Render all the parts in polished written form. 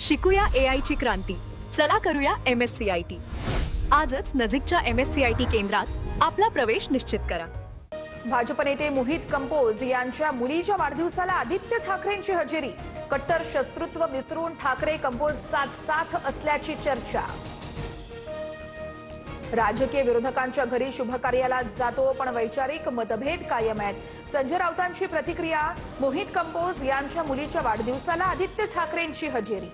शिकूया AI ची क्रांती. चला करूया MSCIT. आजच नजीकच्या MSCIT केंद्रात आपला प्रवेश निश्चित करा. भाजप नेते मोहित कंपोज यांच्या मुलीच्या वाढदिवसाला आदित्य ठाकरेंची हजेरी. कट्टर शत्रुत्व विसरून ठाकरे कंपोज साथ असल्याची चर्चा. राजकीय विरोधकांच्या घरी शुभकार्याला जातो पण वैचारिक मतभेद कायम आहेत. संजय राऊतांची प्रतिक्रिया. मोहित कंपोज यांच्या मुलीच्या वाढदिवसाला आदित्य ठाकरेंची हजेरी.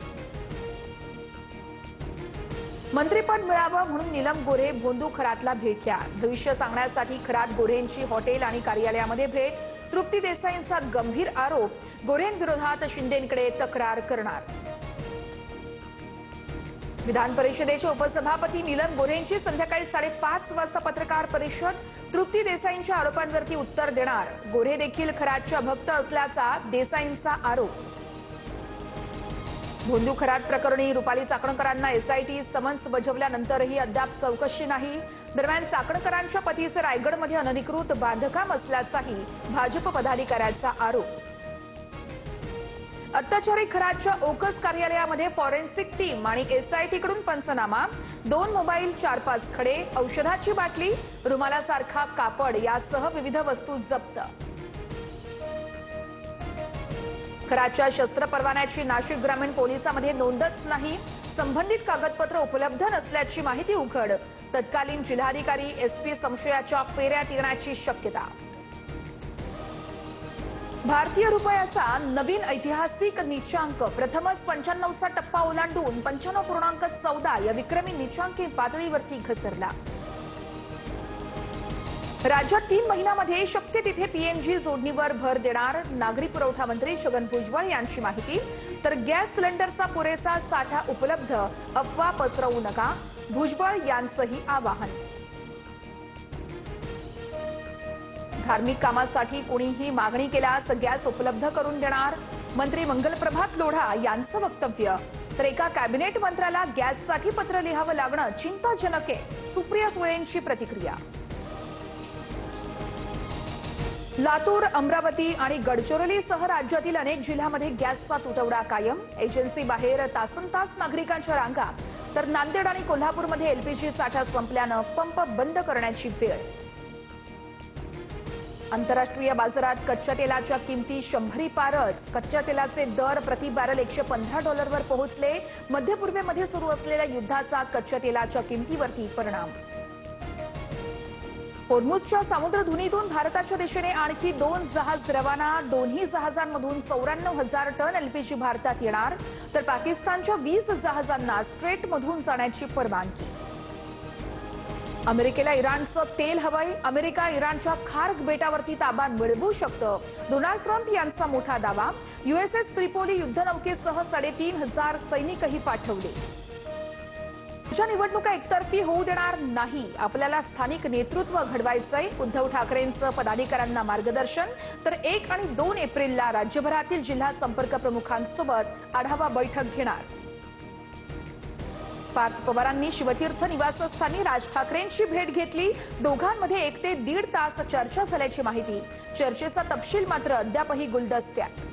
मंत्रिपद मिळावं म्हणून नीलम गोऱ्हे भोंदू खरातला भेटल्या. भविष्य सांगण्यासाठी खरात गोऱ्हेंची हॉटेल आणि कार्यालयामध्ये भेट. तृप्ती देसाईंचा गंभीर आरोप. गोऱ्हेंविरोधात शिंदेंकडे तक्रार करणार. विधान परिषदेचे उपसभापती नीलम गोऱ्हेंची संध्याकाळी 5:30 वाजता पत्रकार परिषद. तृप्ती देसाईंच्या आरोपांवरती उत्तर देणार. गोऱ्हे देखील खरातच्या भक्त असल्याचा देसाईंचा आरोप. भोंदू खरात प्रकरणी रुपाली चाकणकरांना SIT समन्स बजावल्यानंतरही अद्याप चौकशी नाही. दरम्यान चाकणकरांच्या पतीचे रायगडमध्ये अनधिकृत बांधकाम असल्याचाही भाजप पदाधिकाऱ्याचा आरोप. अत्याचारी खरातच्या ओकस कार्यालयामध्ये फॉरेन्सिक टीम आणि SIT कडून पंचनामा. 2 मोबाईल, 4-5 खडे, औषधाची बाटली, रुमालासारखा कापड यासह विविध वस्तू जप्त. खरातच्या शस्त्र परवान्याची नाशिक ग्रामीण पोलिसांमध्ये नोंदच नाही. संबंधित कागदपत्र उपलब्ध नसल्याची माहिती उघड. तत्कालीन जिल्हाधिकारी SP संशयाच्या फेऱ्यात येण्याची शक्यता. भारतीय रुपयाचा नवीन ऐतिहासिक नीचांक. प्रथमच 95चा टप्पा ओलांडून 95.14 या विक्रमी नीचांकी पातळीवरती घसरला. राज्यात 3 महिन्यामध्ये शक्य तिथे PNG जोडणीवर भर देणार. नागरी पुरवठा मंत्री छगन भुजबळ यांची माहिती. तर गॅस सिलेंडरचा पुरेसा साठा उपलब्ध, अफवा पसरवू नका, भुजबळ यांचंही आवाहन. धार्मिक कामासाठी कोणीही मागणी केल्यास गॅस उपलब्ध करून देणार. मंत्री मंगलप्रभात लोढा यांचं वक्तव्य. तर एका कॅबिनेट मंत्र्याला गॅससाठी पत्र लिहावं लागणं चिंताजनक आहे. सुप्रिया सुळेंची प्रतिक्रिया. लातूर, अमरावती आणि गडचिरोलीसह राज्यातील अनेक जिल्ह्यांमध्ये गॅसचा तुटवडा कायम. एजन्सी बाहेर तासनतास नागरिकांच्या रांगा. तर नांदेड आणि कोल्हापूरमध्ये LPG साठा संपल्यानं पंप बंद करण्याची वेळ. आंतरराष्ट्रीय बाजारात कच्च्या तेलाच्या किमती 100 पारच. कच्च्या तेलाचे दर प्रति बॅरल $115 पोहोचले. मध्य पूर्वेमध्ये सुरू असलेल्या युद्धाचा कच्च्या तेलाच्या किमतीवरती परिणाम. होर्मुझच्या सामुद्रधुनीतून भारताच्या दिशेने आणखी 2 जहाज रवाना. दोन्ही जहाजांमधून 94,000 टन LPG भारतात येणार. तर पाकिस्तानच्या 20 जहाजांना स्ट्रेटमधून जाण्याची परवानगी. अमेरिकेला इराणचं तेल हवंय. अमेरिका इराणच्या खार्ग बेटावरती ताबा मिळवू शकतं. डोनाल्ड ट्रम्प यांचा मोठा दावा. USS त्रिपोली युद्धनौकेसह 3,500 सैनिकही पाठवले. निवडणुका एकतर्फी होऊ देणार नाही. आपल्याला स्थानिक नेतृत्व घडवायचंय. उद्धव ठाकरेंचं पदाधिकाऱ्यांना मार्गदर्शन. तर 1 आणि 2 एप्रिलला राज्यभरातील जिल्हा संपर्क प्रमुखांसोबत आढावा बैठक घेणार. पार्थ पवारांनी शिवतीर्थ निवासस्थानी राज ठाकरेंची भेट घेतली. दोघांमध्ये 1 ते 1.5 तास चर्चा झाल्याची माहिती. चर्चेचा तपशील मात्र अद्यापही गुलदस्त्यात.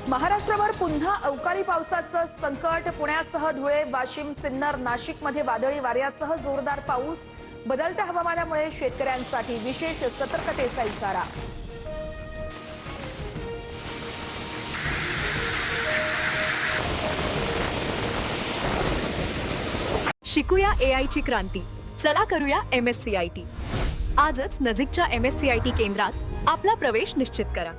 महाराष्ट्रावर पुन्हा अवकाळी पावसाचं संकट. पुण्यासह धुळे, वाशिम, सिन्नर, नाशिकमध्ये वादळी वाऱ्यासह जोरदार पाऊस. बदलत्या हवामानामुळे शेतकऱ्यांसाठी विशेष सतर्कतेचा इशारा. शिकूया AI ची क्रांती. चला करूया MSCIT. आजच नजीकच्या MSCIT केंद्रात आपला प्रवेश निश्चित करा.